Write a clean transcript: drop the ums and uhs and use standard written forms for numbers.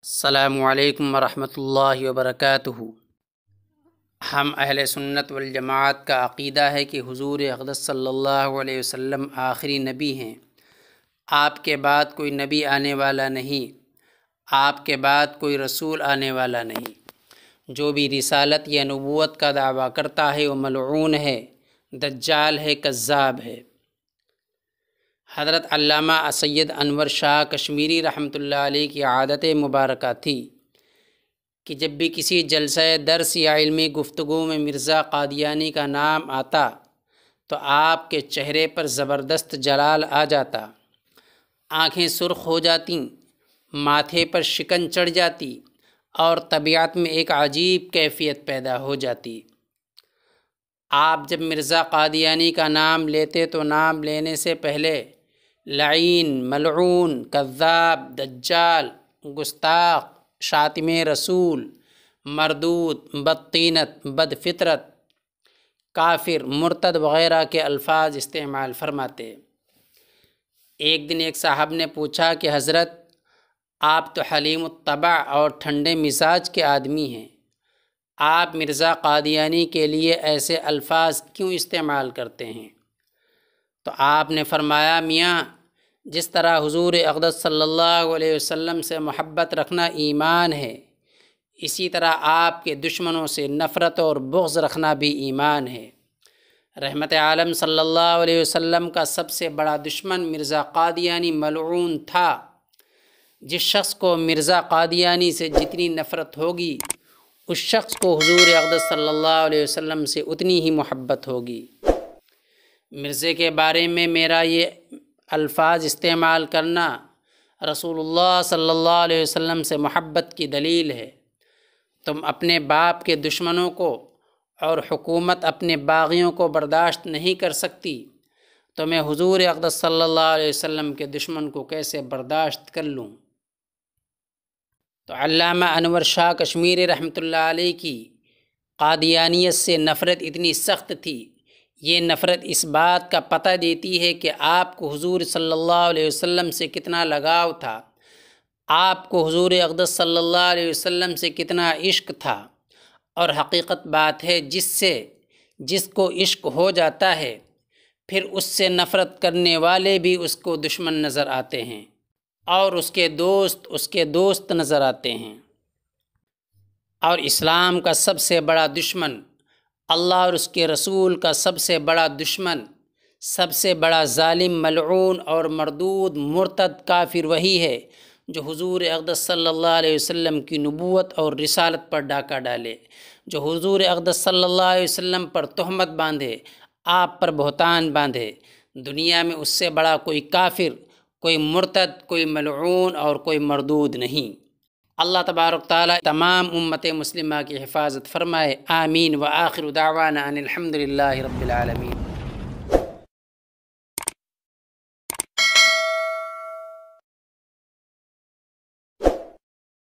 السلام علیکم ورحمۃ اللہ وبرکاتہ۔ ہم اہل سنت والجماعت کا عقیدہ ہے کہ حضور اقدس صلی اللہ علیہ وسلم آخری نبی ہیں۔ آپ کے بعد کوئی نبی آنے والا نہیں، آپ کے بعد کوئی رسول آنے والا نہیں۔ جو بھی رسالت یا نبوت کا دعویٰ کرتا ہے وہ ملعون ہے، دجال ہے، کذاب ہے۔ حضرت علامہ سید انور شاہ کشمیری رحمۃ اللہ علیہ کی عادت مبارکہ تھی کہ جب بھی کسی جلسہ درس یا علمی گفتگو میں مرزا قادیانی کا نام آتا تو آپ کے چہرے پر زبردست جلال آ جاتا، آنکھیں سرخ ہو جاتیں، ماتھے پر شکن چڑھ جاتی اور طبیعت میں ایک عجیب کیفیت پیدا ہو جاتی۔ آپ جب مرزا قادیانی کا نام لیتے تو نام لینے سے پہلے لعین، ملعون، کذاب، دجال، گستاخ، شاتم رسول، مردود، بدطینت، بد فطرت، کافر، مرتد وغیرہ کے الفاظ استعمال فرماتے۔ ایک دن ایک صاحب نے پوچھا کہ حضرت، آپ تو حلیم الطبع اور ٹھنڈے مزاج کے آدمی ہیں، آپ مرزا قادیانی کے لیے ایسے الفاظ کیوں استعمال کرتے ہیں؟ تو آپ نے فرمایا، میاں، جس طرح حضور اقدس صلی اللہ علیہ وسلم سے محبت رکھنا ایمان ہے، اسی طرح آپ کے دشمنوں سے نفرت اور بغض رکھنا بھی ایمان ہے۔ رحمت عالم صلی اللہ علیہ وسلم کا سب سے بڑا دشمن مرزا قادیانی ملعون تھا۔ جس شخص کو مرزا قادیانی سے جتنی نفرت ہوگی، اس شخص کو حضور اقدس صلی اللہ علیہ وسلم سے اتنی ہی محبت ہوگی۔ مرزے کے بارے میں میرا یہ الفاظ استعمال کرنا رسول اللہ صلی اللہ علیہ وسلم سے محبت کی دلیل ہے۔ تم اپنے باپ کے دشمنوں کو اور حکومت اپنے باغیوں کو برداشت نہیں کر سکتی، تو میں حضور اقدس صلی اللہ علیہ وسلم کے دشمن کو کیسے برداشت کر لوں؟ تو علامہ انور شاہ کشمیری رحمۃ اللہ علیہ کی قادیانیت سے نفرت اتنی سخت تھی، یہ نفرت اس بات کا پتہ دیتی ہے کہ آپ کو حضور صلی اللہ علیہ وسلم سے کتنا لگاؤ تھا، آپ کو حضور اقدس صلی اللہ علیہ وسلم سے کتنا عشق تھا۔ اور حقیقت بات ہے، جس کو عشق ہو جاتا ہے پھر اس سے نفرت کرنے والے بھی اس کو دشمن نظر آتے ہیں اور اس کے دوست نظر آتے ہیں۔ اور اسلام کا سب سے بڑا دشمن، اللہ اور اس کے رسول کا سب سے بڑا دشمن، سب سے بڑا ظالم، ملعون اور مردود، مرتد، کافر وہی ہے جو حضور اقدس صلی اللہ علیہ وسلم کی نبوت اور رسالت پر ڈاکہ ڈالے، جو حضور اقدس صلی اللہ علیہ وسلم پر تہمت باندھے، آپ پر بہتان باندھے۔ دنیا میں اس سے بڑا کوئی کافر، کوئی مرتد، کوئی ملعون اور کوئی مردود نہیں۔ اللہ تبارک تعالیٰ تمام امت مسلمہ کی حفاظت فرمائے، آمین۔ وآخر دعوانا ان الحمد للہ رب العالمین۔